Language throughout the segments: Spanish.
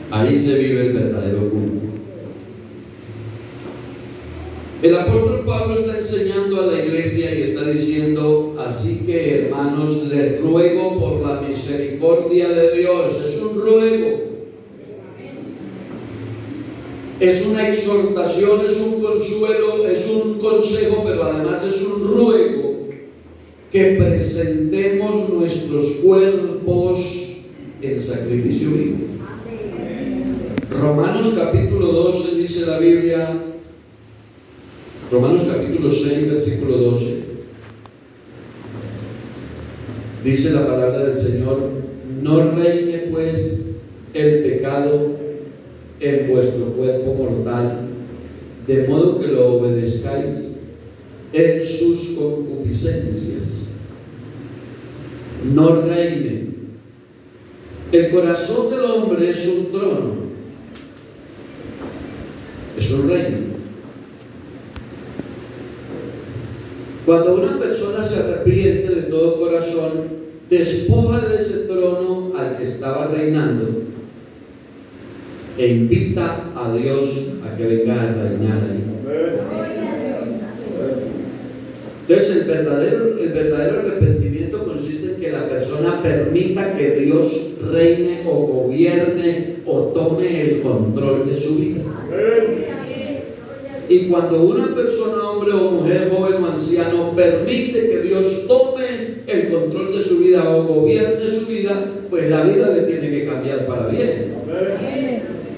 Ahí se vive el verdadero culto. El apóstol Pablo está enseñando a la iglesia y está diciendo: así que, hermanos, les ruego por la misericordia de Dios. Es un ruego, es una exhortación, es un consuelo, es un consejo, pero además es un ruego que presentemos nuestros cuerpos en sacrificio vivo. Romanos capítulo 12 dice la Biblia, Romanos capítulo 6 versículo 12, dice la palabra del Señor: no reine pues el pecado en vuestro cuerpo mortal, de modo que lo obedezcáis en sus concupiscencias. No reine. El corazón del hombre es un trono, es un reino. Cuando una persona se arrepiente de todo corazón, despoja de ese trono al que estaba reinando e invita a Dios a que venga a reinar ahí. Entonces el verdadero arrepentimiento consiste en que la persona permita que Dios reine o gobierne o tome el control de su vida. Y cuando una persona, hombre o mujer, joven o anciano, permite que Dios tome el control de su vida o gobierne su vida, pues la vida le tiene que cambiar para bien.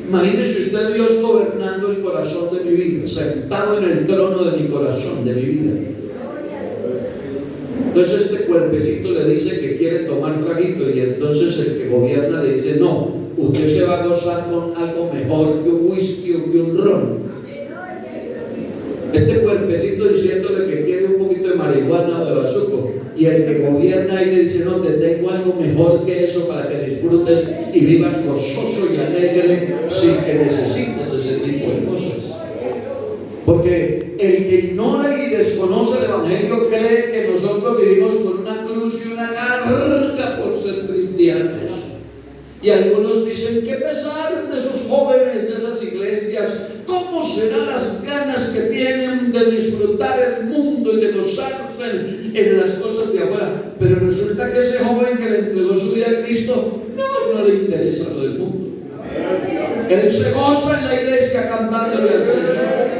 Imagínese usted Dios gobernando el corazón de mi vida, sentado en el trono de mi corazón, de mi vida. Entonces este cuerpecito le dice que quiere tomar traguito, y entonces el que gobierna le dice: no, usted se va a gozar con algo mejor que un whisky o que un ron. Este cuerpecito diciéndole que quiere un poquito de marihuana o de bazuco, y el que gobierna ahí le dice: no, te tengo algo mejor que eso para que disfrutes y vivas gozoso y alegre sin que necesites ese tipo de cosas. Porque el que ignora y desconoce el Evangelio cree que nosotros vivimos con una cruz y una carga por ser cristianos. Y algunos dicen: qué pesar de esos jóvenes de esas iglesias, cómo serán las ganas que tienen de disfrutar el mundo y de gozarse en las cosas de afuera. Pero resulta que ese joven que le entregó su vida a Cristo no le interesa lo del mundo. Él se goza en la iglesia cantándole al Señor.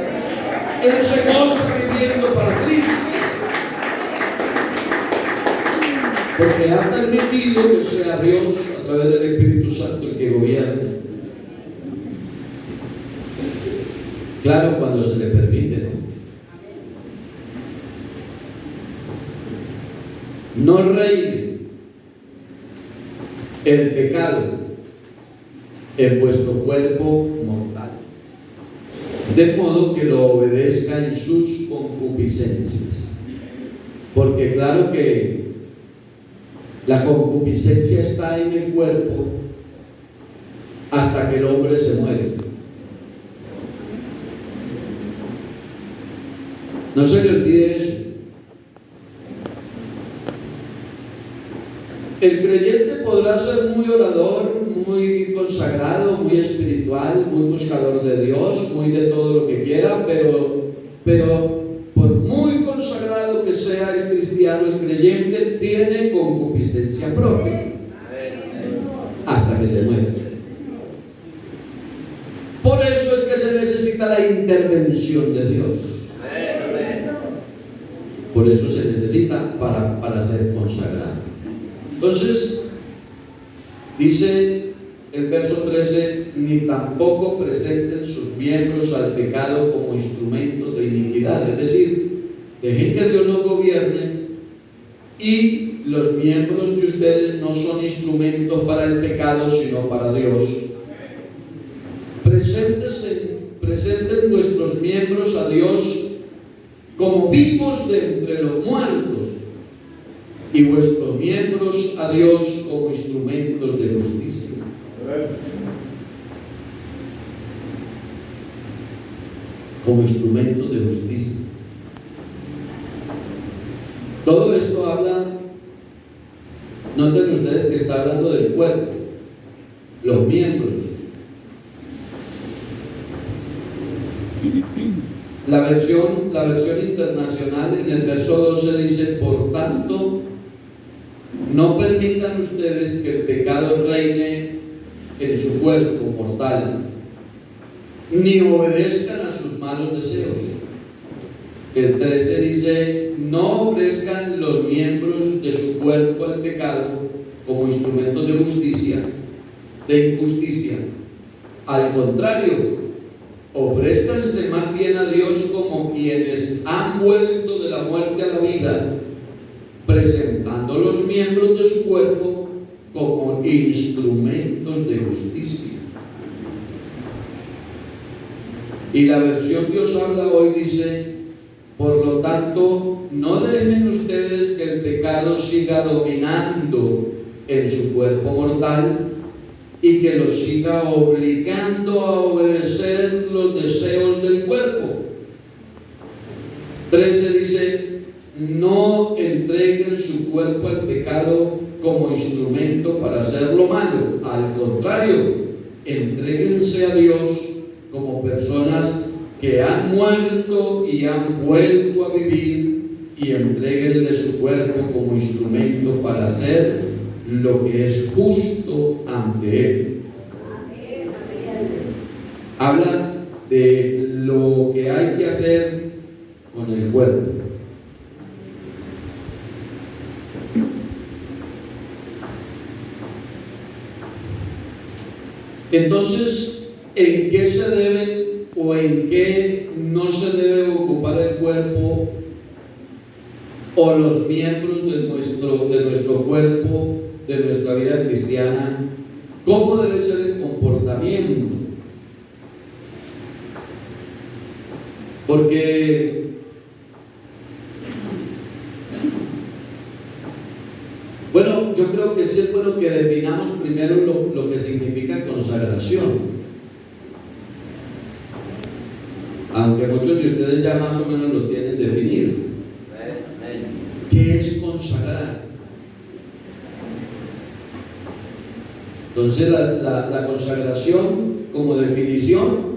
Él se goza viviendo para Cristo, porque ha permitido que sea Dios a través del Espíritu Santo el que gobierne. Claro, cuando se le permite, ¿no? No reine el pecado en vuestro cuerpo mortal, de modo que lo obedezca en sus concupiscencias. Porque claro que la concupiscencia está en el cuerpo hasta que el hombre se muere. No se le olvide eso. El creyente podrá ser muy orador, muy consagrado, muy espiritual, muy buscador de Dios, muy de todo lo que quiera, pero por muy consagrado que sea el cristiano, el creyente tiene concupiscencia propia hasta que se muere. Por eso es que se necesita la intervención de Dios. Por eso se necesita para ser consagrado. Entonces, dice el verso 13: ni tampoco presenten sus miembros al pecado como instrumentos de iniquidad. Es decir, dejen que Dios los gobierne, y los miembros de ustedes no son instrumentos para el pecado, sino para Dios. Presenten vuestros miembros a Dios como vivos de entre los muertos, y vuestros miembros a Dios como instrumentos de justicia. Como instrumentos de justicia. Todo esto habla, noten ustedes que está hablando del cuerpo, los miembros, La versión internacional en el verso 12 dice: por tanto, no permitan ustedes que el pecado reine en su cuerpo mortal, ni obedezcan a sus malos deseos. El 13 dice: no ofrezcan los miembros de su cuerpo al pecado como instrumentos de injusticia. Al contrario, ofrézcanse más bien a Dios como quienes han vuelto de la muerte a la vida, presentando los miembros de su cuerpo como instrumentos de justicia. Y la versión que os habla hoy dice: por lo tanto, no dejen ustedes que el pecado siga dominando en su cuerpo mortal y que los siga obligando a obedecer los deseos del cuerpo. 13 dice: no entreguen su cuerpo al pecado como instrumento para hacer lo malo. Al contrario, entréguense a Dios como personas que han muerto y han vuelto a vivir, y entréguenle su cuerpo como instrumento para hacer lo que es justo ante Él. Habla de lo que hay que hacer con el cuerpo. Entonces, ¿en qué se debe o en qué no se debe ocupar el cuerpo o los miembros de nuestro cuerpo, de nuestra vida cristiana? ¿Cómo debe ser el comportamiento? Porque bueno, yo creo que sí es bueno que definamos primero lo que significa consagración. Aunque muchos de ustedes ya más o menos lo tienen definido. ¿Qué es consagrar? Entonces la consagración, como definición,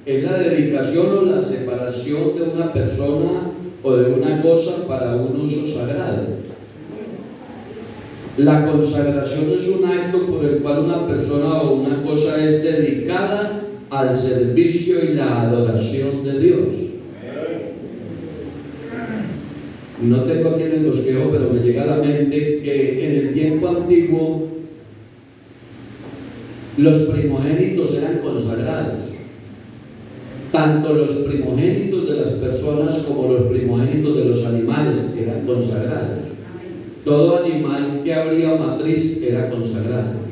es la dedicación o la separación de una persona o de una cosa para un uso sagrado. La consagración es un acto por el cual una persona o una cosa es dedicada al servicio y la adoración de Dios. No tengo aquí en el bosquejo, pero me llega a la mente que en el tiempo antiguo los primogénitos eran consagrados. Tanto los primogénitos de las personas como los primogénitos de los animales eran consagrados. Todo animal que abría matriz era consagrado.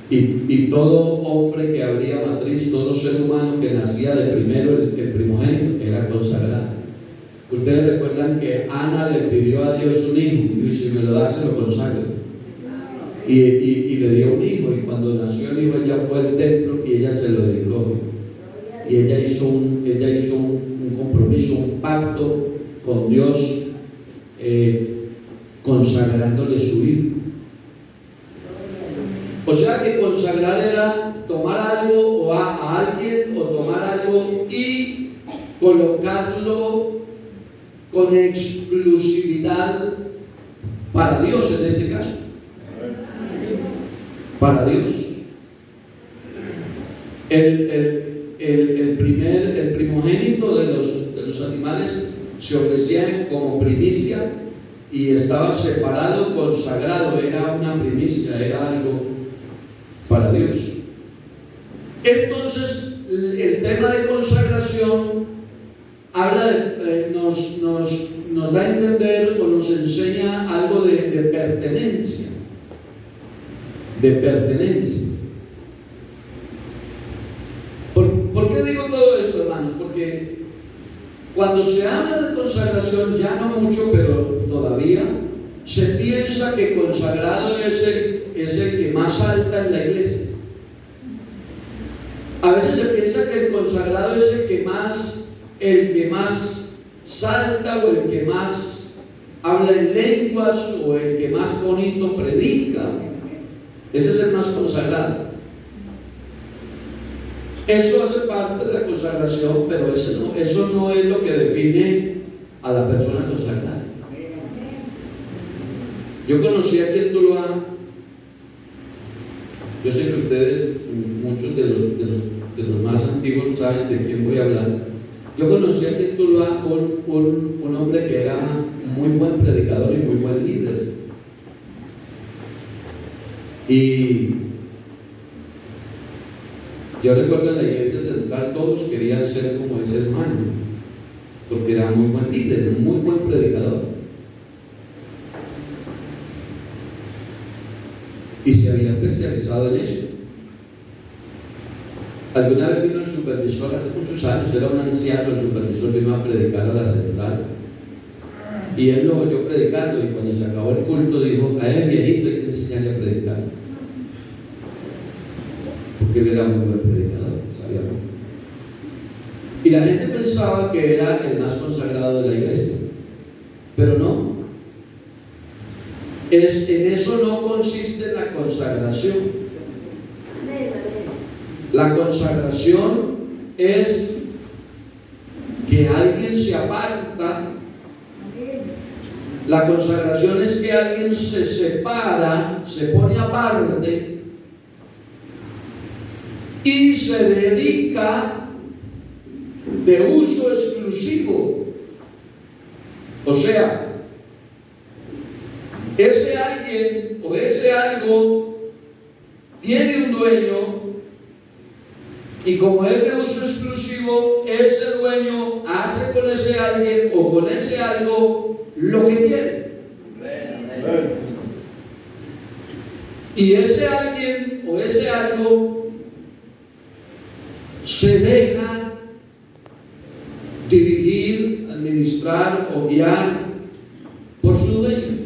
Y todo hombre que abría matriz, todo ser humano que nacía de primero, el primogénito, era consagrado. Ustedes recuerdan que Ana le pidió a Dios un hijo, y si me lo da, se lo consagro. Y le dio un hijo, y cuando nació el hijo, ella fue al templo y ella se lo dedicó. Y ella hizo un compromiso, un pacto con Dios, consagrándole su hijo. O sea que consagrar era tomar algo o a alguien, o tomar algo y colocarlo con exclusividad para Dios, en este caso. Para Dios. El primogénito de los animales se ofrecía como primicia y estaba separado, consagrado, era una primicia, era algo para Dios. Entonces, el tema de consagración habla nos da a entender o nos enseña algo de pertenencia. De pertenencia. ¿Por qué digo todo esto, hermanos? Porque cuando se habla de consagración, ya no mucho, pero todavía, se piensa que consagrado es el que más salta en la iglesia. A veces se piensa que el consagrado es el que más salta, o el que más habla en lenguas, o el que más bonito predica. Ese es el más consagrado. Eso hace parte de la consagración, pero eso no es lo que define a la persona consagrada. Yo conocí aquí en Tuluá, yo sé que ustedes, muchos de los más antiguos saben de quién voy a hablar. Yo conocí aquí en Tuluá un hombre que era muy buen predicador y muy buen líder. Y yo recuerdo en la iglesia central todos querían ser como ese hermano, porque era muy buen líder, muy buen predicador. Y se había especializado en eso. Alguna vez vino el supervisor, hace muchos años, era un anciano, el supervisor vino a predicar a la central. Y él lo oyó predicando, y cuando se acabó el culto dijo: a él viejito hay que enseñarle a predicar. Porque él era muy buen predicador, sabía mucho. Y la gente pensaba que era el más consagrado de la iglesia, pero no. En eso no consiste la consagración. La consagración es que alguien se aparta. La consagración es que alguien se separa, se pone aparte y se dedica de uso exclusivo. O sea, ese alguien o ese algo tiene un dueño, y como es de uso exclusivo, ese dueño hace con ese alguien o con ese algo lo que quiere. Y ese alguien o ese algo se deja dirigir, administrar o guiar por su dueño,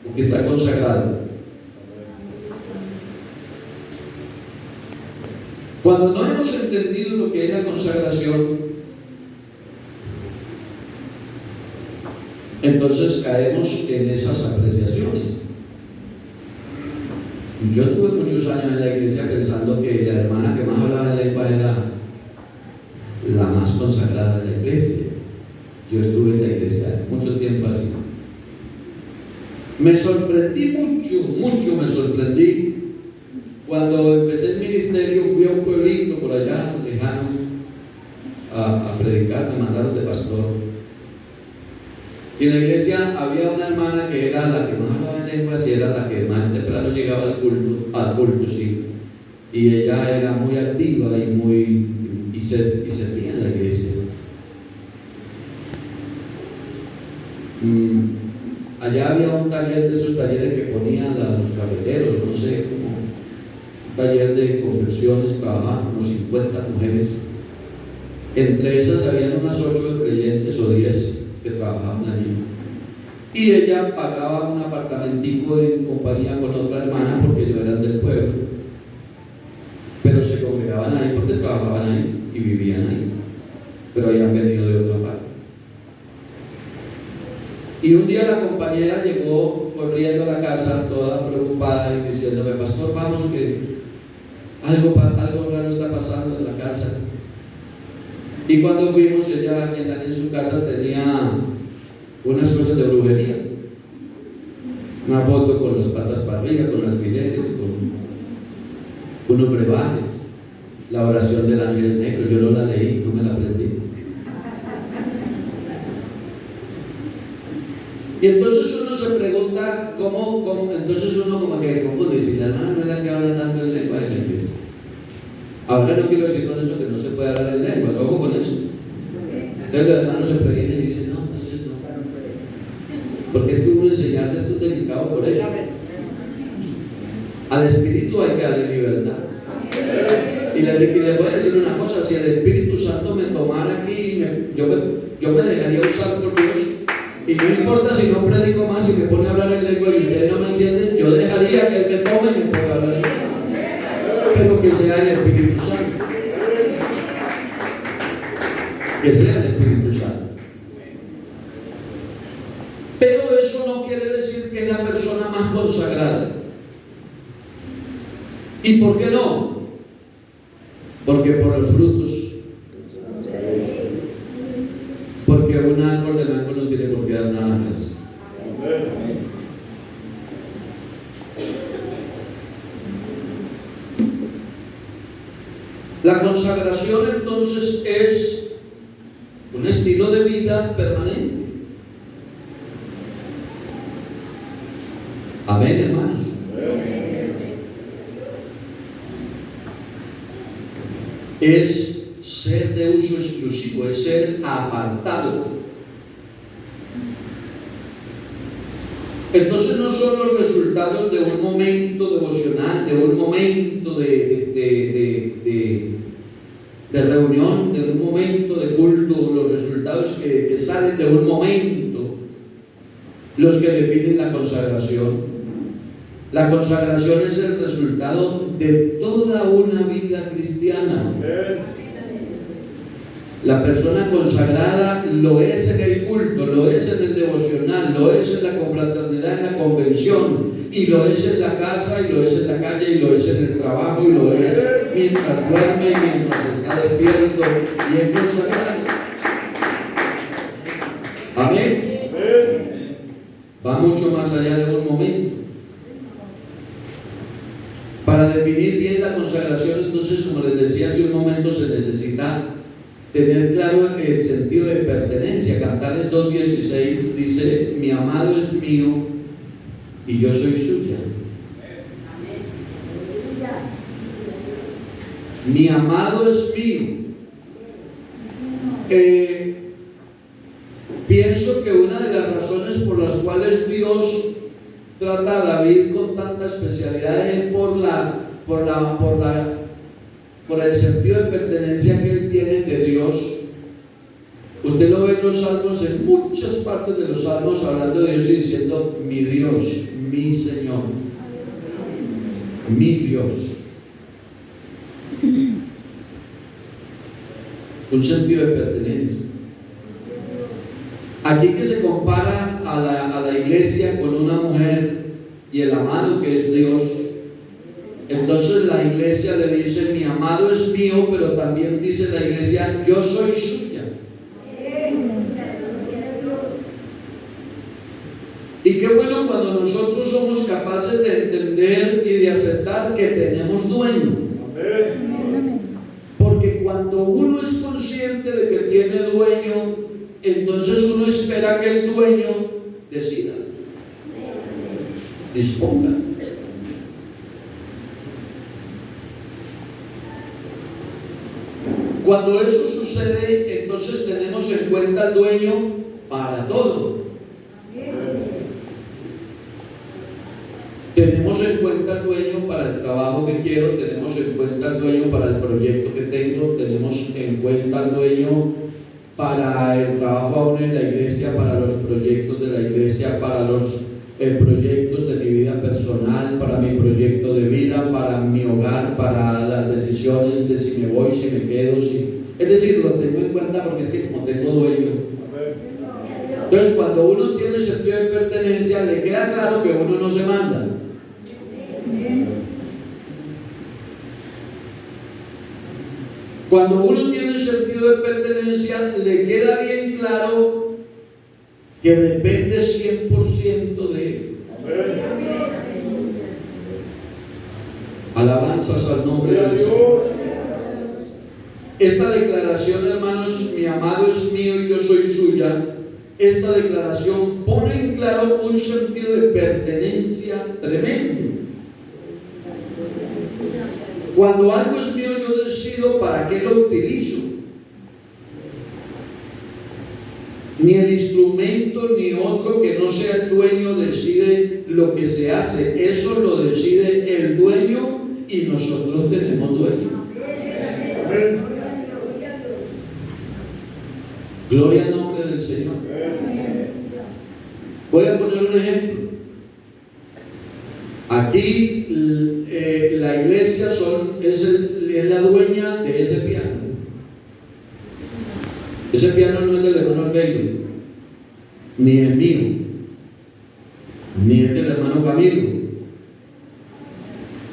porque está consagrado. Cuando no hemos entendido lo que es la consagración, entonces caemos en esas apreciaciones. Yo tuve muchos años en la iglesia pensando que la hermana que más hablaba en lengua era la más consagrada de la iglesia. Yo estuve en la iglesia mucho tiempo así. Me sorprendí mucho me sorprendí cuando empecé el ministerio. Fui a un pueblito por allá lejano a predicar, me mandaron de pastor. Y en la iglesia había una hermana que era la que más hablaba en lenguas y era la que más temprano llegaba al culto, sí. Y ella era muy activa y servía en la iglesia. Allá había un taller de esos talleres que ponían los cafeteros, no sé, como un taller de confecciones, trabajaban como 50 mujeres. Entre esas habían unas 8 creyentes o 10 que trabajaban allí. Y ella pagaba un apartamentico en compañía con otra hermana porque ellos eran del pueblo, pero se congregaban ahí porque trabajaban ahí y vivían ahí, pero habían venido de otra parte. Y un día la compañera llegó corriendo a la casa toda preocupada y diciéndome: pastor, vamos, que algo raro está pasando en la casa. Y cuando fuimos, ella en su casa tenía unas cosas de brujería, una foto con las patas para arriba, con alfileres, con unos brebajes, la oración del ángel negro. Yo no la leí, no me la aprendí. Y entonces uno se pregunta cómo entonces uno como que confunde, si la hermana no es la que habla tanto en lengua de la iglesia. Ahora no quiero decir con eso que no se puede hablar en lengua, ojo con eso. Entonces los hermanos se previenen y dicen: no, entonces no. Porque es que uno enseñarle esto es delicado por eso. Al Espíritu hay que darle libertad. Y les voy a decir una cosa: si el Espíritu Santo me tomara aquí, yo me dejaría usar por Dios. Y no importa si no predico más, si me pone a hablar en lengua y ustedes no me entienden, yo dejaría que Él me tome y me ponga a hablar en lengua. Pero que sea el Espíritu Santo. Que sea el Espíritu Santo. Pero eso no quiere decir que es la persona más consagrada. ¿Y por qué no? Porque por los frutos. Porque un árbol de mango no tiene por qué dar naranjas. La consagración entonces es un estilo de vida permanente. Amén, hermanos. Es ser de uso exclusivo, es ser apartado. Entonces no son los resultados de un momento devocional, de un momento de reunión, de un momento de culto, los resultados que salen de un momento, los que definen la consagración. La consagración es el resultado de toda una vida cristiana. La persona consagrada lo es en el culto, lo es en el devocional, lo es en la confraternidad, en la convención, y lo es en la casa, y lo es en la calle, y lo es en el trabajo, y lo es mientras duerme, mientras está despierto, y es consagrado. Amén. Va mucho más allá de un momento. Para definir bien la consagración, entonces, como les decía hace un momento, se necesita tener claro el sentido de pertenencia. Cantares 2:16 dice: mi amado es mío y yo soy suya. Mi amado es mío. Pienso que una de las razones por las cuales Dios trata a David con tanta especialidad es por el sentido de pertenencia que él tiene de Dios. Usted lo ve en los salmos, en muchas partes de los salmos, hablando de Dios y diciendo: mi Dios, mi Señor, mi Dios. Un sentido de pertenencia. Aquí que se compara a la iglesia con una mujer y el amado que es Dios, entonces la iglesia le dice: mi amado es mío, pero también dice la iglesia: yo soy suya. Y qué bueno cuando nosotros somos capaces de entender y de aceptar que tenemos dueño. Porque cuando uno es consciente de que tiene dueño, entonces uno espera que el dueño decida, disponga. Cuando eso sucede, entonces tenemos en cuenta al dueño para todo. Tenemos en cuenta al dueño para el trabajo que quiero, tenemos en cuenta al dueño para el proyecto que tengo, tenemos en cuenta al dueño para el trabajo aún en la iglesia, para los proyectos de la iglesia, para los proyectos de mi vida personal, para mi proyecto de vida, para mi hogar, para las decisiones de si me voy, si me quedo, es decir, lo tengo en cuenta porque es que como tengo dueño. Entonces, cuando uno tiene sentido de pertenencia, le queda claro que uno no se manda. Cuando uno tiene sentido de pertenencia, le queda bien claro que depende 100% de él. Alabanzas al nombre del Señor. Esta declaración, hermanos: mi amado es mío y yo soy suya. Esta declaración pone en claro un sentido de pertenencia tremendo. Cuando algo es mío, yo decido para qué lo utilizo. Ni el instrumento ni otro que no sea el dueño decide lo que se hace. Eso lo decide el dueño y nosotros tenemos dueño. Gloria al nombre del Señor. Voy a poner un ejemplo. Aquí la iglesia es la dueña de ese piano. Ese piano no es del hermano Albello, ni es mío, ni es del hermano Camilo.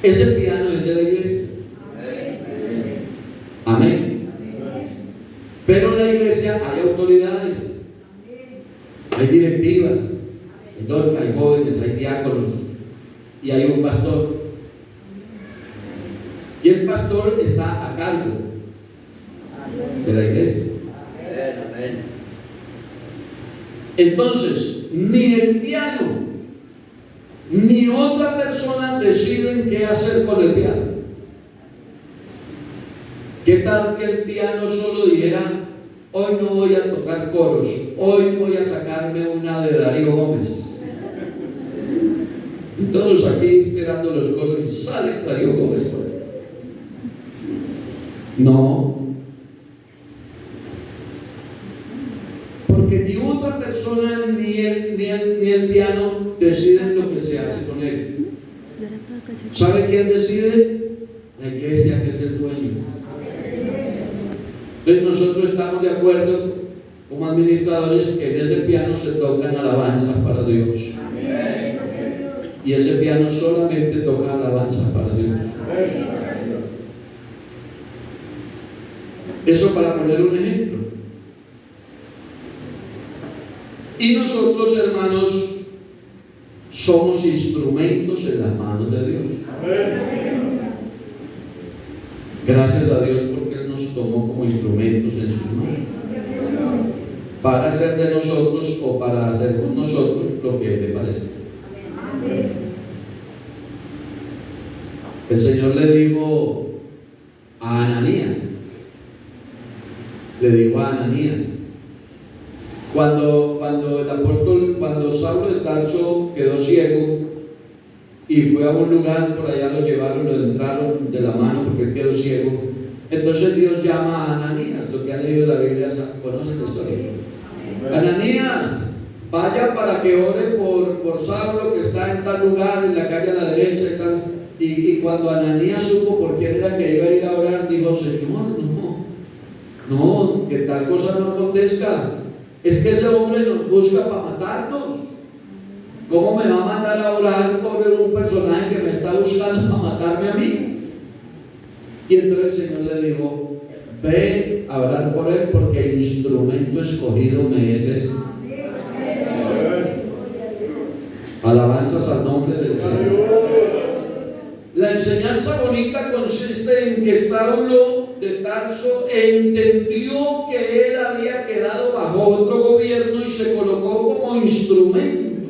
Ese piano es de la iglesia. iglesia hay autoridades, hay directivas, hay jóvenes, hay diáconos y hay un pastor. Y el pastor está a cargo de la iglesia. Entonces, ni el piano ni otra persona deciden qué hacer con el piano. ¿Qué tal que el piano solo dijera: hoy no voy a tocar coros, hoy voy a sacarme una de Darío Gómez? Y todos aquí esperando los coros y sale Darío Gómez por ahí. No, porque ni otra persona ni el piano deciden lo que se hace con él. ¿Sabe quién decide? La iglesia, que es el dueño. Entonces nosotros estamos de acuerdo como administradores que en ese piano se tocan alabanzas para Dios. Y ese piano solamente toca alabanzas para Dios. Eso para poner un ejemplo. Y nosotros, hermanos, somos instrumentos en las manos de Dios. Gracias a Dios porque Él nos tomó como instrumentos en sus manos para hacer de nosotros o para hacer con nosotros lo que Él le parece. El Señor le dijo a Ananías, cuando el apóstol, cuando Saulo de Tarso quedó ciego y fue a un lugar, por allá lo llevaron, lo entraron de la mano porque él quedó ciego. Entonces Dios llama a Ananías, lo que han leído la Biblia, conocen la historia. Ananías, vaya para que ore por Saulo que está en tal lugar, en la calle a la derecha y tal. Y cuando Ananías supo por quién era que iba a ir a orar, dijo: Señor, no, que tal cosa no acontezca. Es que ese hombre nos busca para matarnos. ¿Cómo me va a mandar a orar por un personaje que me está buscando para matarme a mí? Y entonces el Señor le dijo: ve a orar por él, porque el instrumento escogido me es ese. Alabanzas al nombre del Señor. La enseñanza bonita consiste en que Saulo de Tarso entendió que él había quedado bajo otro gobierno y se colocó como instrumento.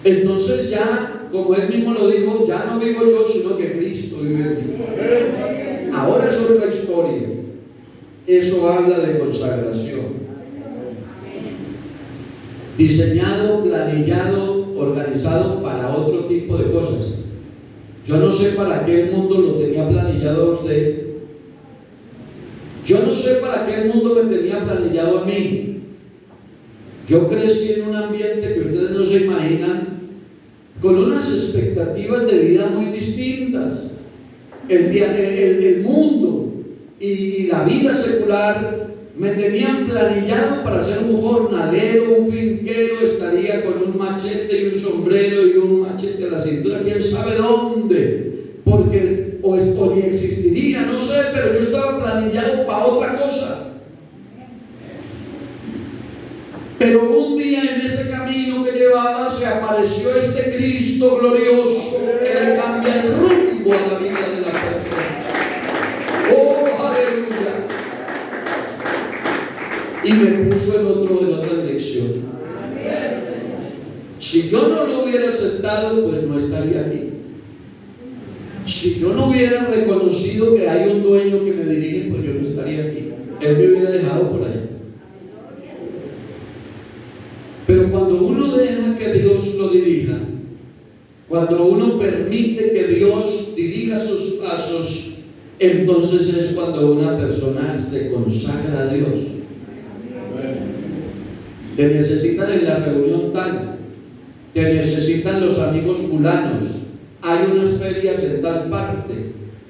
Entonces ya, como él mismo lo dijo, ya no vivo yo, sino que Cristo vive en mí. Ahora es otra historia. Eso habla de consagración. Diseñado, planillado, organizado para otro tipo de cosas. Yo no sé para qué el mundo lo tenía planillado a usted. Yo no sé para qué el mundo me tenía planillado a mí. Yo crecí en un ambiente que ustedes no se imaginan, con unas expectativas de vida muy distintas. El mundo y la vida secular me tenían planillado para ser un jornalero, un finquero, estaría con un machete y un sombrero y un machete a la cintura, quién sabe dónde, porque o ni existiría, no sé, pero yo estaba planillado para otra cosa. Pero un día en ese camino que llevaba se apareció este Cristo glorioso que le cambia el rumbo a la vida de la persona. ¡Oh, aleluya! Y me puso en otra dirección. Si yo no lo hubiera aceptado, pues no estaría aquí. Si yo no hubiera reconocido que hay un dueño que me dirige, pues yo no estaría aquí. Él me hubiera dejado por allá. Pero cuando uno deja que Dios lo dirija, cuando uno permite que Dios dirija sus pasos, entonces es cuando una persona se consagra a Dios. Te necesitan en la reunión tal, te necesitan los amigos fulanos, hay unas ferias en tal parte,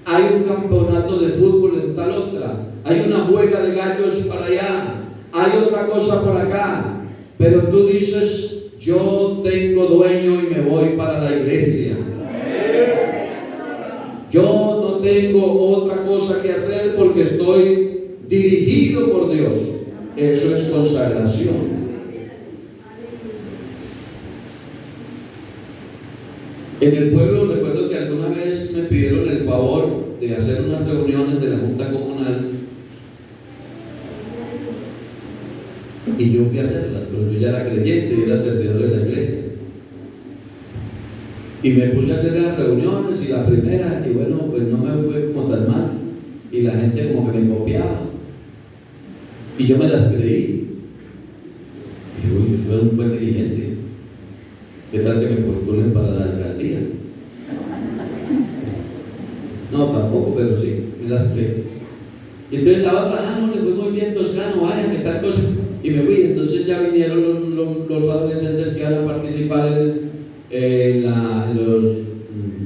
hay un campeonato de fútbol en tal otra, hay una juega de gallos para allá, hay otra cosa por acá. Pero tú dices: yo tengo dueño y me voy para la iglesia. Yo no tengo otra cosa que hacer porque estoy Dios. Eso es consagración. En el pueblo recuerdo que alguna vez me pidieron el favor de hacer unas reuniones de la Junta Comunal y yo fui a hacerlas, pero yo ya era creyente y era servidor de la iglesia. Y me puse a hacer las reuniones y la primera, y bueno, pues no me fue como tan mal. Y la gente como que me copiaba. Y yo me las creí. Y dije, uy, yo soy un buen dirigente. ¿Qué tal que me postulen para la alcaldía? No, tampoco, pero sí, me las creí. Y entonces estaba trabajando, le fue muy bien, Toscano, vaya, que tal cosa. Y me fui, entonces ya vinieron los adolescentes que van a participar en las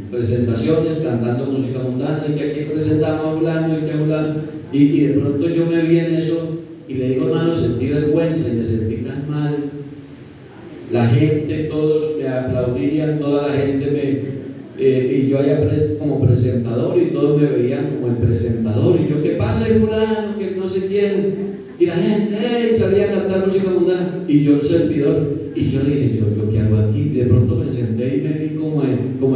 presentaciones, cantando música mundana, y que aquí presentamos a fulano y que a fulano. Y de pronto yo me vi en eso y le digo, hermano, sentí vergüenza y me sentí tan mal. La gente, todos me aplaudían, toda la gente y yo allá como presentador y todos me veían como el presentador. Y yo, ¿qué pasa, fulano? Que no sé quién. Y la gente, salía a cantar música mundana. Y yo el servidor. Y yo dije, ¿yo qué hago aquí? Y de pronto me senté y me vi como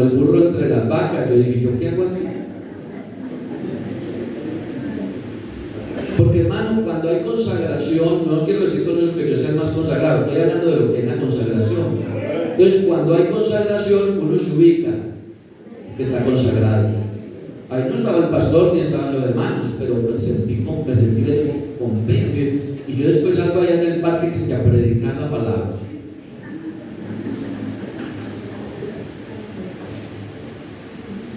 el burro entre las vacas. Yo dije, ¿yo qué hago aquí? Porque hermano, cuando hay consagración, no quiero decir con eso que yo sea más consagrado, estoy hablando de lo que es la consagración. Entonces, cuando hay consagración, uno se ubica que está consagrado. Ahí no estaba el pastor ni estaban los hermanos, pero me sentí con fe. Y yo después salgo allá en el parque que a predicar la palabra.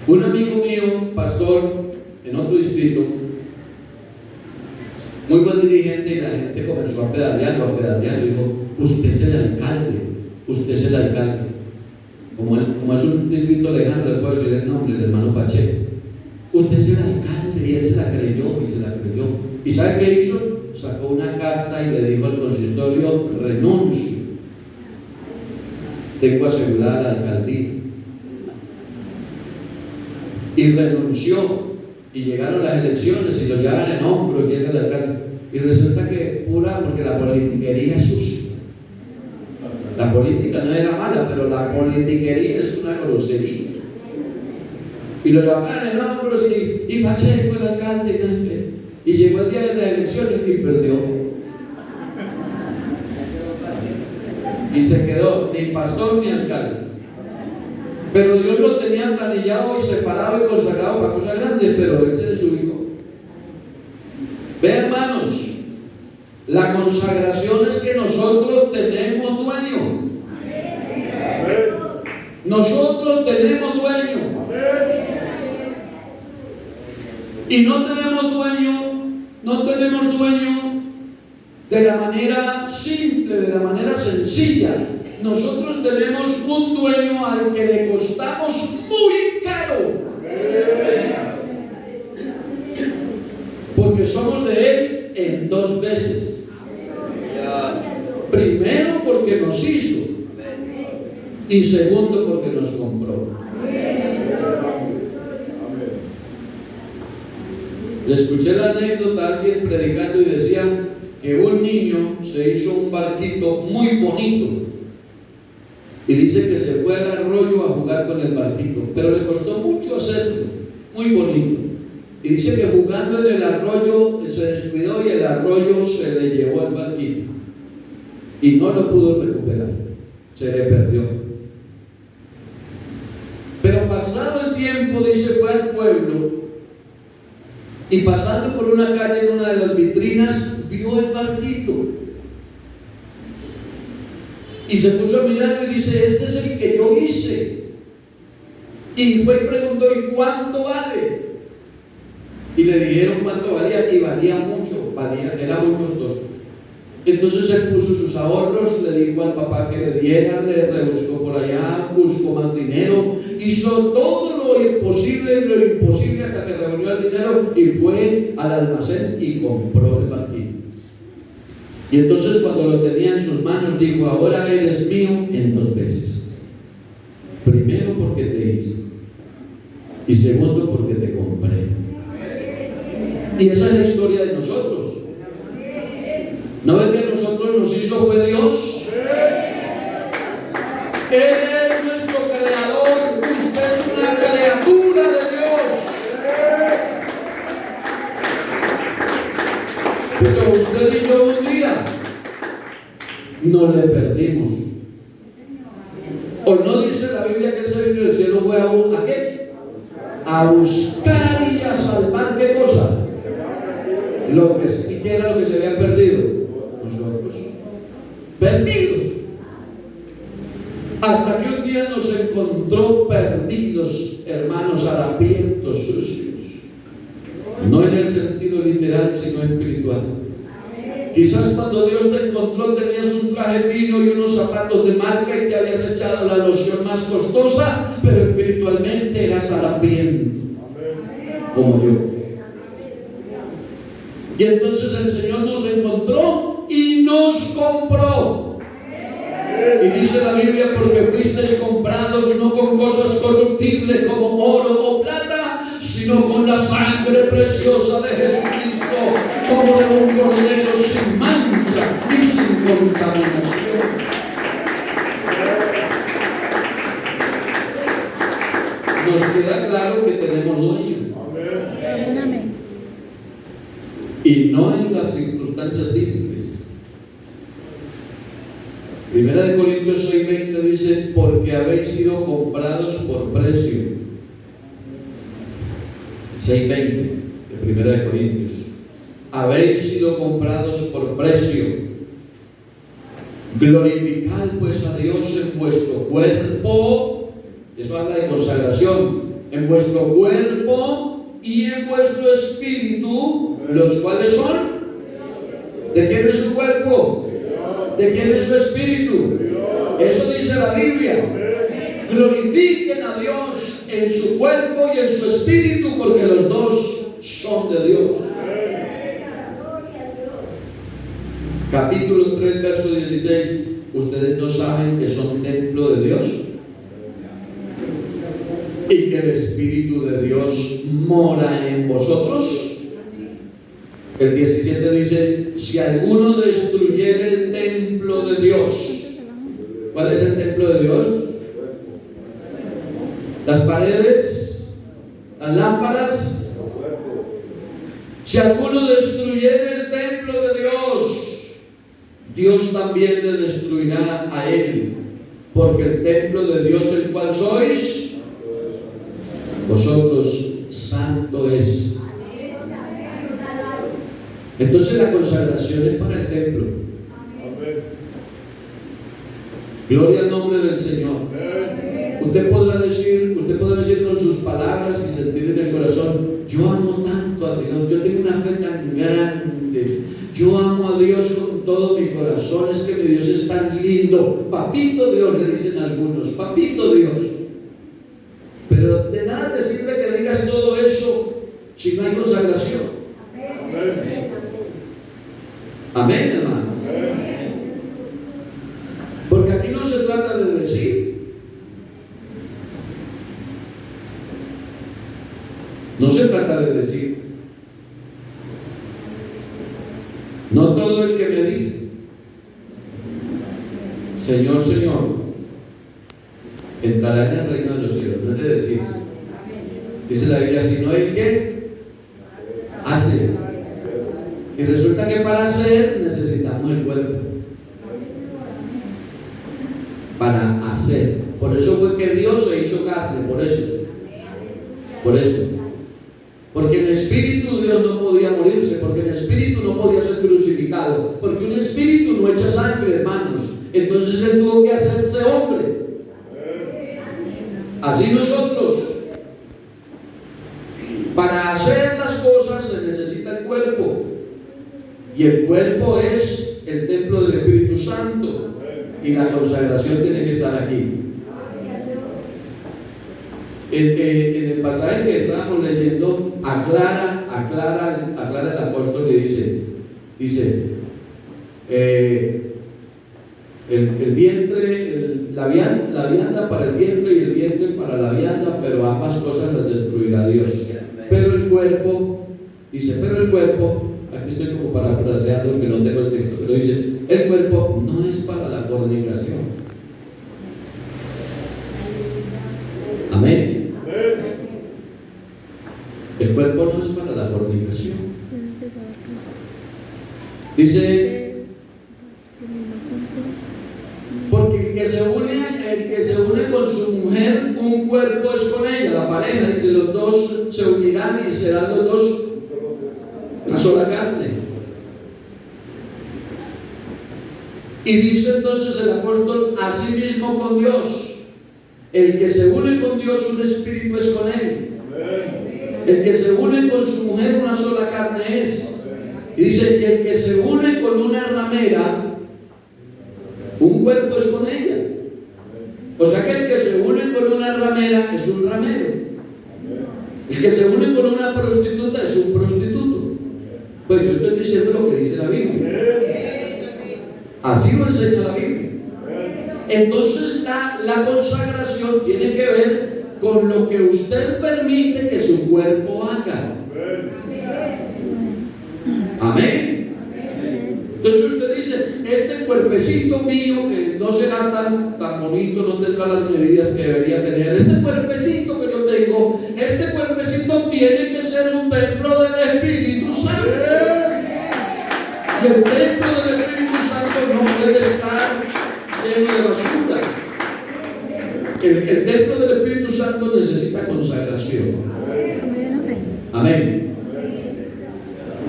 Un amigo mío, pastor en otro distrito, muy buen dirigente, y la gente comenzó a pedalearlo, y dijo, usted es el alcalde. Como es un distrito lejano, le puedo decir el nombre, el hermano Pacheco. Usted es el alcalde, y él se la creyó. ¿Y sabe qué hizo? Sacó una carta y le dijo al consistorio, renuncio. Tengo asegurada la alcaldía. Y renunció. Y llegaron las elecciones y lo llevaban en hombros y era el alcalde. Y resulta que pura, porque la politiquería es sucia. La política no era mala, pero la politiquería es una grosería. Y lo llevaban en hombros y Pacheco, el alcalde, y llegó el día de las elecciones y perdió. Y se quedó ni pastor ni alcalde. Pero Dios lo tenía planillado y separado y consagrado para cosas grandes, pero él se desubicó. Ve, hermanos, la consagración es que nosotros tenemos dueño. Nosotros tenemos dueño. Y no tenemos dueño de la manera simple, de la manera sencilla. Nosotros tenemos un dueño al que le costamos muy caro. Porque somos de él en dos veces. Primero porque nos hizo y segundo porque nos compró. Le escuché la anécdota a alguien predicando y decía que un niño se hizo un barquito muy bonito y dice que se fue al arroyo a jugar con el barquito, pero le costó mucho hacerlo, muy bonito. Y dice que jugando en el arroyo se descuidó y el arroyo se le llevó el barquito y no lo pudo recuperar, se le perdió. Pero pasado el tiempo, dice, fue al pueblo y pasando por una calle en una de las vitrinas vio el barquito y se puso a mirar y dice, este es el que yo hice. Y fue y preguntó, ¿y cuánto vale? Y le dijeron cuánto valía, y valía mucho, era muy costoso. Entonces él puso sus ahorros, le dijo al papá que le diera, le rebuscó por allá, buscó más dinero, hizo todo lo imposible hasta que reunió el dinero y fue al almacén y compró el barquito. Y entonces cuando lo tenía en sus manos dijo, ahora eres mío en dos veces. Primero porque te hice y segundo porque te compré. Y esa es la historia de nosotros. ¿No ven que a nosotros nos hizo fue Dios? Él es nuestro creador. Usted es una criatura de Dios. Pero usted y yo un día no le perdimos. ¿O no dice la Biblia que él se vino del cielo fue a qué? A buscar y a salvar ¿qué cosa? ¿Y qué era lo que se había perdido? Nosotros. Perdidos. Hasta que un día nos encontró perdidos, hermanos, harapientos, sucios. No en el sentido literal, sino espiritual. Quizás cuando Dios te encontró tenías un traje fino y unos zapatos de marca y te habías echado la loción más costosa, pero espiritualmente eras harapiento, como yo. Y entonces el Señor nos encontró y nos compró. Y dice la Biblia, porque fuisteis comprados no con cosas corruptibles como oro o plata, sino con la sangre preciosa de Jesucristo, como de un cordero sin mancha y sin contaminación. Nos queda claro que tenemos dueño. Amén. Y no en las circunstancias simples. Primera de Corintios 6:20 dice, porque habéis sido comprados por precio. 6:20 de Primera de Corintios. Habéis sido comprados por precio. Glorificad pues a Dios en vuestro cuerpo. Eso habla de consagración. En vuestro cuerpo y en vuestro espíritu, los cuales son. ¿De quién es su cuerpo? ¿De quién es su espíritu? Eso dice la Biblia. Glorifiquen a Dios en su cuerpo y en su espíritu, porque los dos son de Dios. Capítulo 3, verso 16. ¿Ustedes no saben que son templo de Dios? Y que el Espíritu de Dios mora en vosotros. El 17 dice, si alguno destruyera el templo de Dios. ¿Cuál es el templo de Dios? Las paredes, las lámparas. Si alguno destruyera el templo de Dios, Dios también le destruirá a él, porque el templo de Dios, el cual sois vosotros, santo es. Entonces la consagración es para el templo. Gloria al nombre del Señor. Usted podrá decir con sus palabras y sentir en el corazón, yo amo tanto a Dios, yo tengo una fe tan grande, yo amo a Dios con todo mi corazón, es que mi Dios es tan lindo. Papito Dios, le dicen algunos, papito Dios. Pero de nada te sirve que digas todo eso si no hay consagración. Amén, hermano. Porque aquí no se trata de decir. No se trata de decir. No todo el que me dice, Señor, Señor, entrará en el reino de los cielos. No es de decir. Dice la Biblia, sino el que hace. Y resulta que para hacer necesitamos el cuerpo. Para hacer. Por eso fue que Dios se hizo carne, por eso. Porque en espíritu Dios no podía morirse, porque en espíritu no podía ser crucificado, porque un espíritu no echa sangre, hermanos. Entonces Él tuvo que hacerse hombre. Así nosotros, para hacer las cosas se necesita el cuerpo, y el cuerpo es el templo del Espíritu Santo, y la consagración tiene que estar aquí. En el pasaje que estábamos leyendo, aclara el apóstol y dice el vientre, la vianda para el vientre y el vientre para la vianda, pero ambas cosas las destruirá Dios. Pero el cuerpo aquí estoy como parafraseando porque no tengo el texto, pero dice, el cuerpo no es para la fornicación. Amén. El cuerpo no es para la fornicación. Dice, porque el que se une con su mujer, un cuerpo es con ella, la pareja, dice, los dos se unirán y serán los dos una sola carne. Y dice entonces el apóstol, así mismo con Dios, el que se une con Dios, un espíritu es con él. El que se une con su mujer, una sola carne es. Y dice, y el que se une con una ramera, un cuerpo es con ella. O sea que el que se une con una ramera es un ramero. El que se une con una prostituta es un prostituto. Pues yo estoy diciendo lo que dice la Biblia. Así lo enseña la Biblia. Entonces la consagración tiene que ver con lo que usted permite que su cuerpo haga. Amén. Entonces usted dice, este cuerpecito mío que no será tan bonito, no tendrá las medidas que debería tener, este cuerpecito que yo tengo, este cuerpecito tiene que ser un templo del Espíritu Santo. Y el templo del Espíritu Santo no puede estar lleno de basura. El templo del Espíritu Santo necesita consagración. Amén.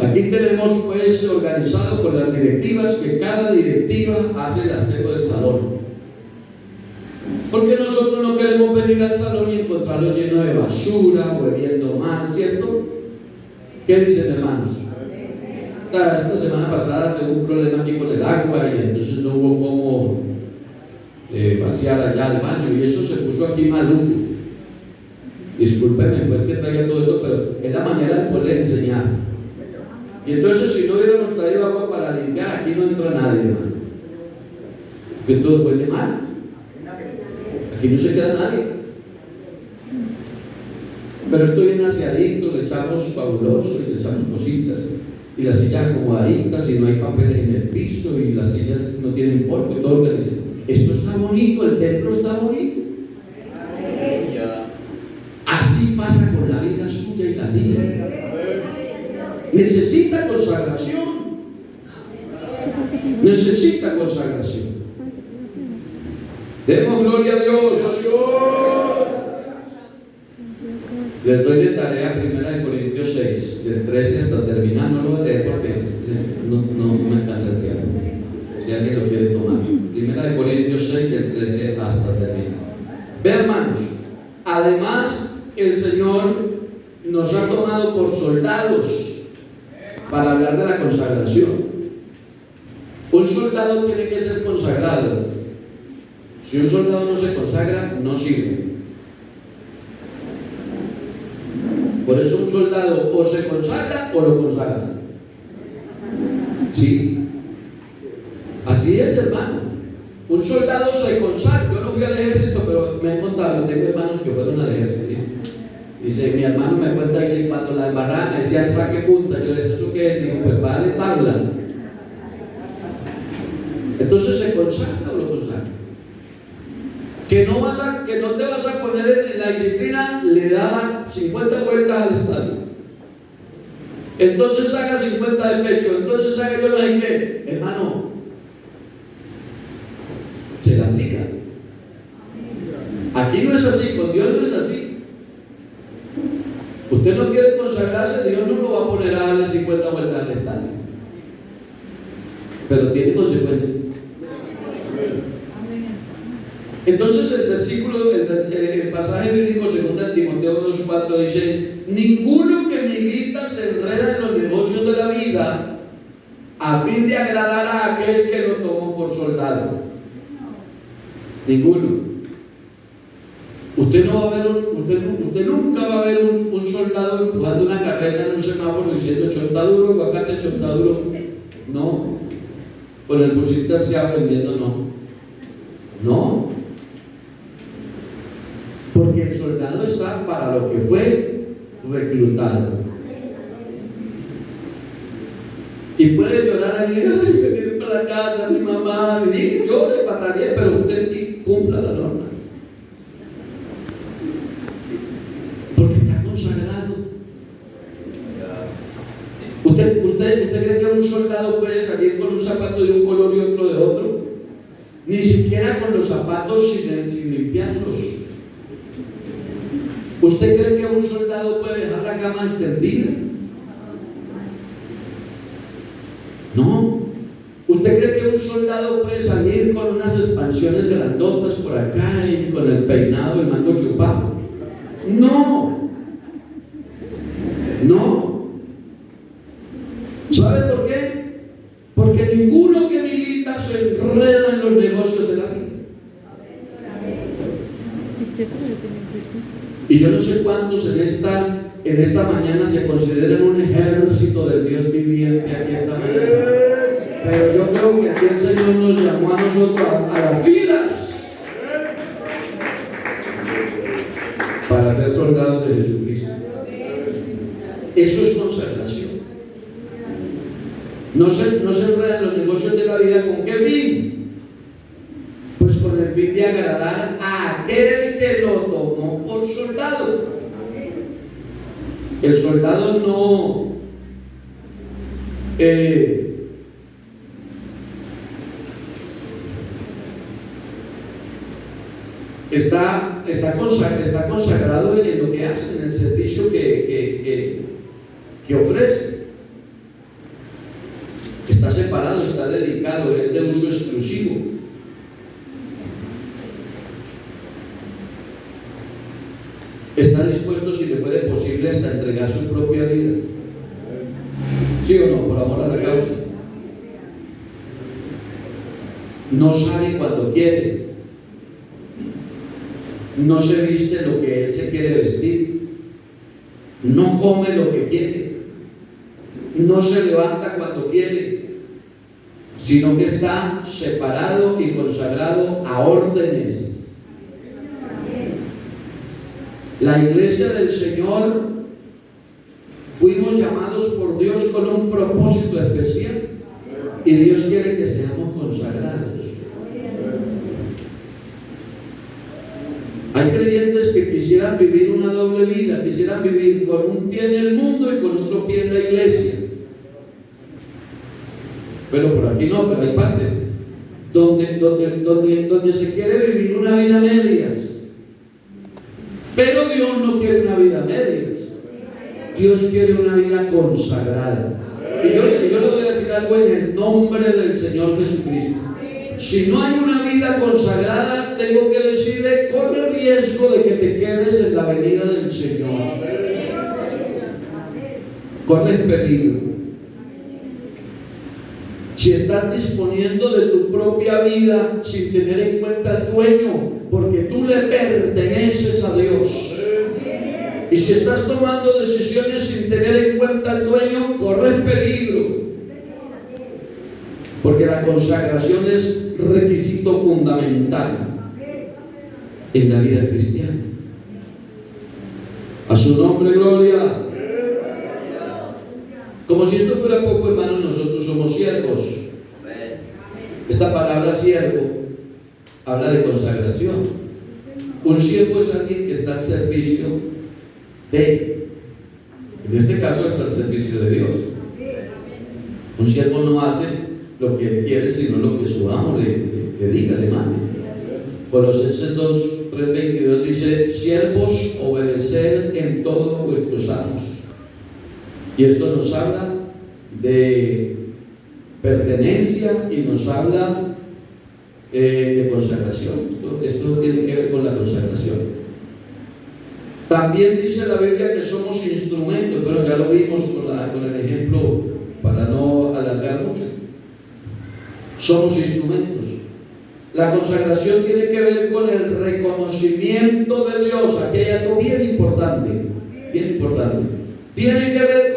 Aquí tenemos pues organizado por las directivas que cada directiva hace el aseo del salón. Porque nosotros no queremos venir al salón y encontrarlo lleno de basura, hueliendo mal, ¿cierto? ¿Qué dicen, hermanos? Esta semana pasada se hubo un problema aquí con el agua y entonces no hubo cómo vaciar allá el baño y eso se puso aquí maluco. Discúlpenme pues que traiga todo esto, pero es la manera de poderles enseñar. Y entonces si no hubiéramos traído agua para limpiar, aquí no entra nadie más. Que todo huele mal. Aquí no se queda nadie. Pero estoy bien aseadito, le echamos fabuloso y le echamos cositas. Y las sillas acomodaditas y no hay papeles en el piso y las sillas no tienen polvo y todo lo que dicen. Esto está bonito, el templo está bonito. Así pasa con la vida suya y la mía. Necesita consagración. Necesita consagración. Demos gloria a Dios. Les doy de tarea 1 Corintios 6, del 13 hasta terminar. No lo voy a leer porque no me alcanza el tiempo. Si alguien lo quiere tomar. 1 Corintios 6, del 13 hasta terminar. Vean, hermanos, además el Señor nos ha tomado por soldados para hablar de la consagración. Un soldado tiene que ser consagrado. Si un soldado no se consagra, no sirve. Por eso un soldado o se consagra o lo consagra. ¿Sí? Así es, hermano. Un soldado se consagra. Yo no fui al ejército, pero me han contado, tengo hermanos que fueron al ejército. Dice, mi hermano me cuenta que cuando la embarrada me decía, saque punta. Yo le decía, ¿eso qué es? Digo, pues vale tabla. Entonces, ¿se consagra o lo consagra? Que no te vas a poner en la disciplina, le da 50 vueltas al estadio. Entonces haga 50 de pecho, entonces haga yo no sé qué. Hermano, se la aplica. Aquí no es así, con Dios no es así. Usted no quiere consagrarse, Dios no lo va a poner a darle 50 vueltas al estadio. Pero tiene consecuencias. Entonces el pasaje bíblico 2 Timoteo 2:4 dice: ninguno que milita se enreda en los negocios de la vida a fin de agradar a aquel que lo tomó por soldado. Ninguno. Usted nunca va a ver un soldado empujando una carreta en un semáforo diciendo chonta duro, aguacate, chonta duro. No. Con el fusil terciado vendiendo, no. Porque el soldado está para lo que fue reclutado. Y puede llorar ahí, ay, me quiero ir para casa, mi mamá, y yo le pataría, pero usted cumpla la norma. Porque está consagrado. ¿Usted cree que un soldado puede salir con un zapato de un color y otro de otro? Ni siquiera con los zapatos sin limpiarlos. ¿Usted cree que un soldado puede dejar la cama extendida? No. ¿Usted cree que un soldado puede salir con unas expansiones grandotas por acá y con el peinado y el mango chupado? No. No. ¿Sabe por qué? Porque ninguno que milita se enreda en los negocios de la vida. Y yo no sé cuántos en esta mañana se consideran un ejército del Dios viviente aquí esta mañana. Pero yo creo que aquí el Señor nos llamó a nosotros a las filas para ser soldados de Jesucristo. Eso es consagración. No se enredan los negocios de la vida. ¿Con qué fin? Pues con el fin de agradar a aquel que lo tomó por soldado. El soldado no está consagrado en lo que hace, en el servicio que ofrece. Está separado, está dedicado, es de uso exclusivo. Está dispuesto, si le fuere posible, hasta entregar su propia vida. ¿Sí o no? Por amor a la causa. No sale cuando quiere. No se viste lo que él se quiere vestir. No come lo que quiere. No se levanta cuando quiere, sino que está separado y consagrado a órdenes. La iglesia del Señor fuimos llamados por Dios con un propósito especial y Dios quiere que seamos consagrados. Hay creyentes que quisieran vivir una doble vida, quisieran vivir con un pie en el mundo y con otro pie en la iglesia. Pero por aquí no, pero hay partes donde se quiere vivir una vida a medias. Pero Dios no quiere una vida a medias. Dios quiere una vida consagrada. Y yo le voy a decir algo en el nombre del Señor Jesucristo. Si no hay una vida consagrada, tengo que decirle, corre riesgo de que te quedes en la venida del Señor. Corres peligro. Si estás disponiendo de tu propia vida sin tener en cuenta al dueño, porque tú le perteneces a Dios. Y si estás tomando decisiones sin tener en cuenta al dueño, corres peligro. Porque la consagración es requisito fundamental en la vida cristiana. A su nombre, gloria. Como si esto fuera poco, hermanos, nosotros somos siervos. Esta palabra siervo habla de consagración. Un siervo es alguien que está al servicio de, en este caso es al servicio de Dios. Un siervo no hace lo que él quiere, sino lo que su amo le diga, le mande. Colosenses 2:3-22 dice: siervos, obedeced en todo vuestros amos. Y esto nos habla de pertenencia y nos habla de consagración. Esto tiene que ver con la consagración. También dice la Biblia que somos instrumentos. Bueno, ya lo vimos con el ejemplo para no alargar mucho. Somos instrumentos. La consagración tiene que ver con el reconocimiento de Dios. Aquí hay algo bien importante. Bien importante. Tiene que ver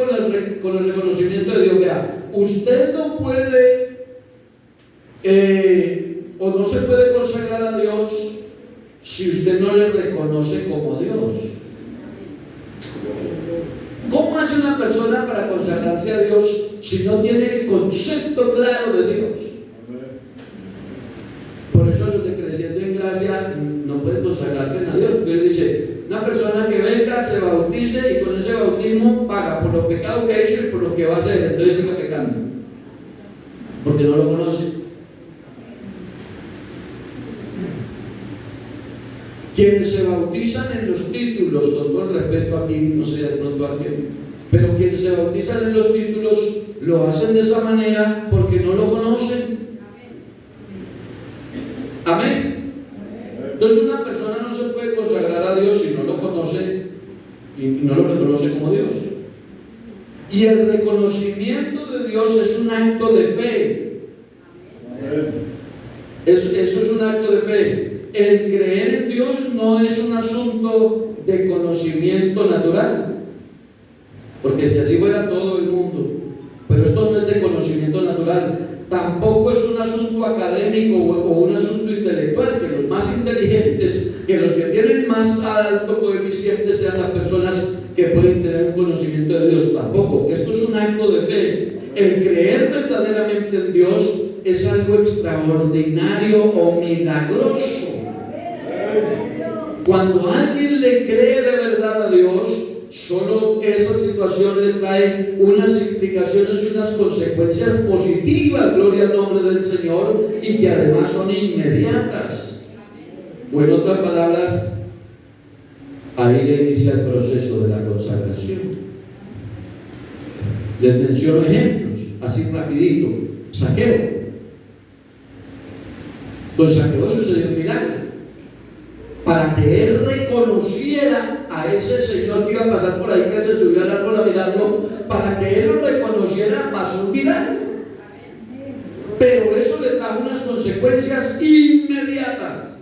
con el reconocimiento de Dios. Vea, usted no puede o no se puede consagrar a Dios si usted no le reconoce como Dios. ¿Cómo así hace una persona para consagrarse a Dios si no tiene el concepto claro de Dios? Por eso los de Creciendo en Gracia no pueden consagrarse a Dios. Él dice, una persona que venga, se bautice y con ese bautismo paga por los pecados que ha hecho y por lo que va a hacer. Entonces sigue pecando, porque no lo conoce. Quienes se bautizan en los títulos, con todo el respeto aquí, no sé de pronto a quién, pero quienes se bautizan en los títulos lo hacen de esa manera porque no lo conocen. Amén. Entonces una persona no se puede consagrar a Dios si no lo conoce y no lo reconoce como Dios. Y el reconocimiento de Dios es un acto de fe. Eso es un acto de fe. El creer en Dios no es un asunto de conocimiento natural, porque si así fuera todo el mundo, pero esto no es de conocimiento natural. Tampoco es un asunto académico o un asunto intelectual, que los más inteligentes, que los que tienen más alto coeficiente sean las personas que pueden tener un conocimiento de Dios. Tampoco. Esto es un acto de fe. El creer verdaderamente en Dios es algo extraordinario o milagroso. Cuando alguien le cree de verdad a Dios, solo esa situación le trae unas implicaciones y unas consecuencias positivas, gloria al nombre del Señor, y que además son inmediatas. O en otras palabras, ahí le inicia el proceso de la consagración. Les menciono ejemplos, así rapidito. Zaqueo. Con Zaqueo sucedió un milagro. Para que él reconociera a ese señor que iba a pasar por ahí, que se subió al árbol a mirarlo, para que él lo reconociera, pasó un milagro. Pero eso le trajo unas consecuencias inmediatas.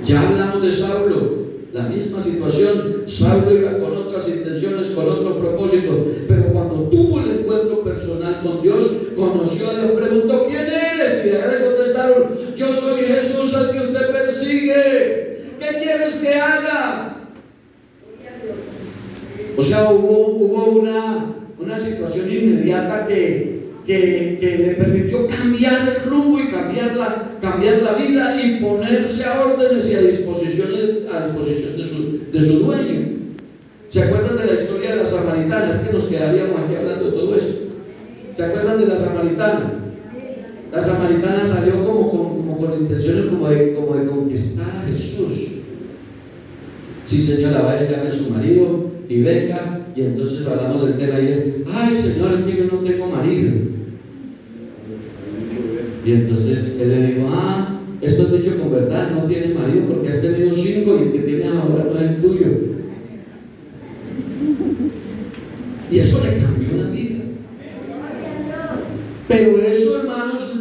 Ya hablamos de Saulo, la misma situación. Saulo iba con otras intenciones, con otros propósitos, pero cuando tuvo el encuentro personal con Dios, conoció a Dios, preguntó: ¿quién eres? Y le contestaron: yo soy Jesús al que usted persigue. ¿Qué quieres que haga? O sea, hubo una situación inmediata que le permitió cambiar el rumbo y cambiar la vida y ponerse a órdenes y a disposición de su dueño. ¿Se acuerdan de la historia de la samaritana? Es que nos quedaríamos aquí hablando de todo esto. ¿Se acuerdan de la samaritana? La samaritana salió como con intenciones como de conquistar a Jesús. Sí, señora, vaya, llame a su marido y venga. Y entonces hablamos del tema y es: ay, Señor, es que yo no tengo marido. Y entonces él le dijo: esto es dicho con verdad, no tienes marido porque has tenido 5 y el que tienes ahora no es el tuyo. Y eso le cambió la vida. Pero eso, hermanos,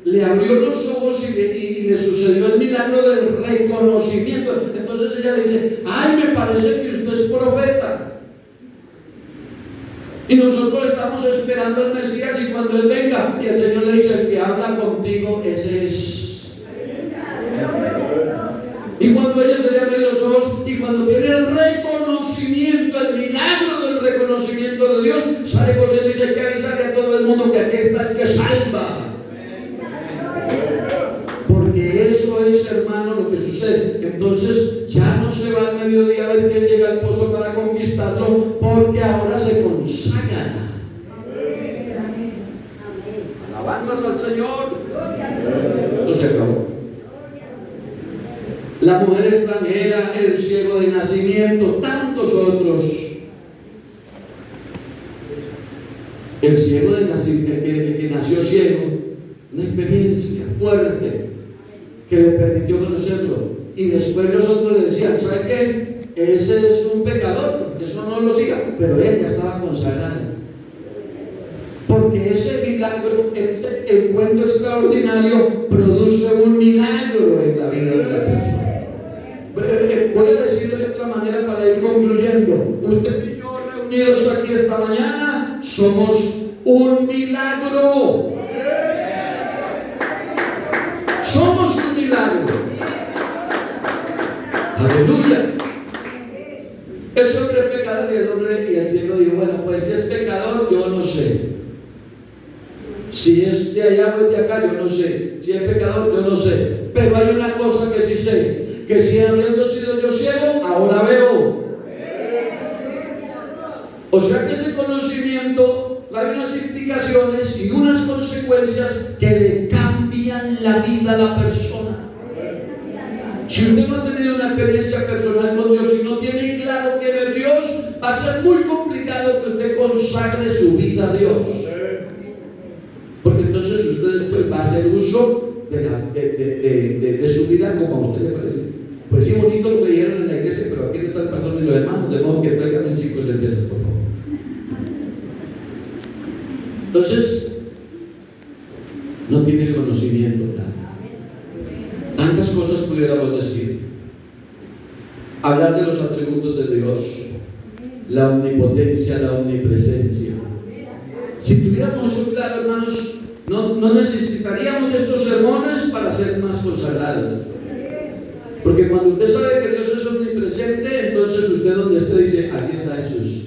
le abrió los ojos y le sucedió el milagro del reconocimiento. Entonces ella le dice: ay, me parece que usted es profeta. Y nosotros estamos esperando al Mesías, y cuando Él venga, y el Señor le dice: el que habla contigo, ese es. Y cuando ella se le abre los ojos, y cuando tiene el reconocimiento, el milagro del reconocimiento de Dios, sale corriendo y dice: hay que avisarle a todo el mundo que aquí está el que salva. Porque eso es, hermano, lo que sucede. Entonces ya no se va al mediodía a ver quién llega al pozo para conquistarlo, porque ahora se consagra. Alabanzas al Señor. Entonces se acabó. La mujer extranjera, el ciego de nacimiento, tantos otros. El ciego de nacimiento, el que nació ciego, una experiencia fuerte que le permitió conocerlo. Y después los otros le decían: ¿sabe qué? Ese es un pecador, eso no lo siga. Pero él ya estaba consagrado. Porque ese milagro, ese encuentro extraordinario, produce un milagro en la vida de la persona. Voy a decirlo de otra manera para ir concluyendo. Usted y yo reunidos aquí esta mañana somos un milagro. Somos un milagro. Aleluya. ese hombre es pecador, y el ciego dijo, bueno, pues si es pecador, yo no sé. Si es de allá o de acá, yo no sé. Si es pecador, yo no sé. Pero hay una cosa que sí sé, que si habiendo sido yo ciego, ahora veo. O sea que ese conocimiento trae unas implicaciones y unas consecuencias que le cambian la vida a la persona. Si usted no ha tenido una experiencia personal con Dios y no tiene claro que es Dios, va a ser muy complicado que usted consagre su vida a Dios. Porque entonces usted después va a hacer uso de su vida como a usted le parece. Pues sí, bonito lo que dijeron en la iglesia, pero aquí no está el pastor ni los hermanos, de modo que traigan 5 cervezas, por favor. Entonces, no tiene el conocimiento claro. Tantas cosas pudiéramos decir. Hablar de los atributos de Dios, la omnipotencia, la omnipresencia. Si tuviéramos eso claro, hermanos, no necesitaríamos de estos sermones para ser más consagrados. Porque cuando usted sabe que Dios es omnipresente, entonces usted donde esté dice, aquí está Jesús.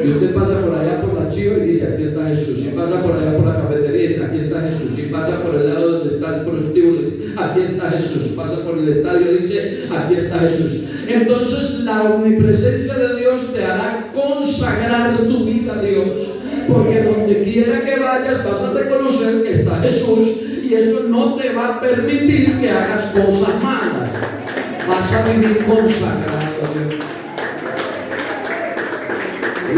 Y usted pasa por allá por la chiva y dice, aquí está Jesús. Y pasa por allá por la cafetería y dice, aquí está Jesús. Y pasa por el lado donde está el prostíbulo y dice, aquí está Jesús. Pasa por el estadio y dice, aquí está Jesús. Entonces la omnipresencia de Dios te hará consagrar tu vida a Dios. Porque donde quiera que vayas vas a reconocer que está Jesús. Y eso no te va a permitir que hagas cosas malas. Vas a vivir consagrado a Dios.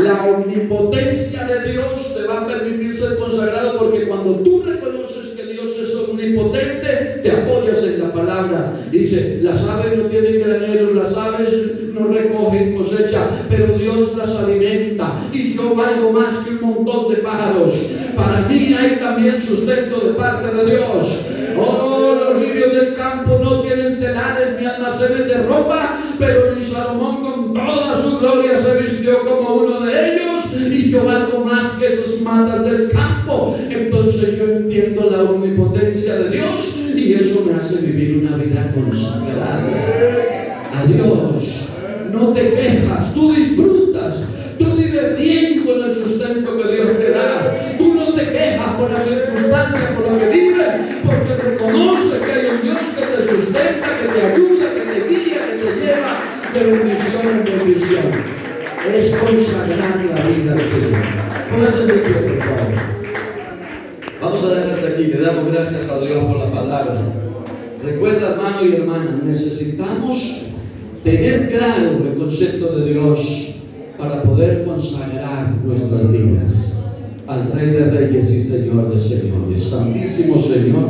La omnipotencia de Dios te va a permitir ser consagrado, porque cuando tú reconoces que Dios es omnipotente, te apoyas en la palabra. Dice, las aves no tienen graneros, las aves no recogen cosecha, pero Dios las alimenta, y yo valgo más que un montón de pájaros. Para mí hay también sustento de parte de Dios. Oh, los lirios del campo no tienen telares ni almacenes de ropa, pero ni Salomón con toda su gloria se vistió como uno de ellos, y yo valgo más que esas matas del campo. Entonces yo entiendo la omnipotencia de Dios, y eso me hace vivir una vida consagrada a Dios. No te quejas, tú disfrutas, tú vives bien con el sustento que Dios te da. Tú no te quejas por las circunstancias por las que vives, porque reconoces que hay un Dios que te sustenta, que te ayuda, que te guía, que te lleva de bendición en bendición. Es consagrar la vida al Señor. Póngase de pie, por favor. Vamos a dejar hasta aquí. Le damos gracias a Dios por la palabra. Recuerda, hermano y hermana, necesitamos tener claro el concepto de Dios para poder consagrar nuestras vidas al Rey de Reyes y Señor de Señores. Santísimo Señor.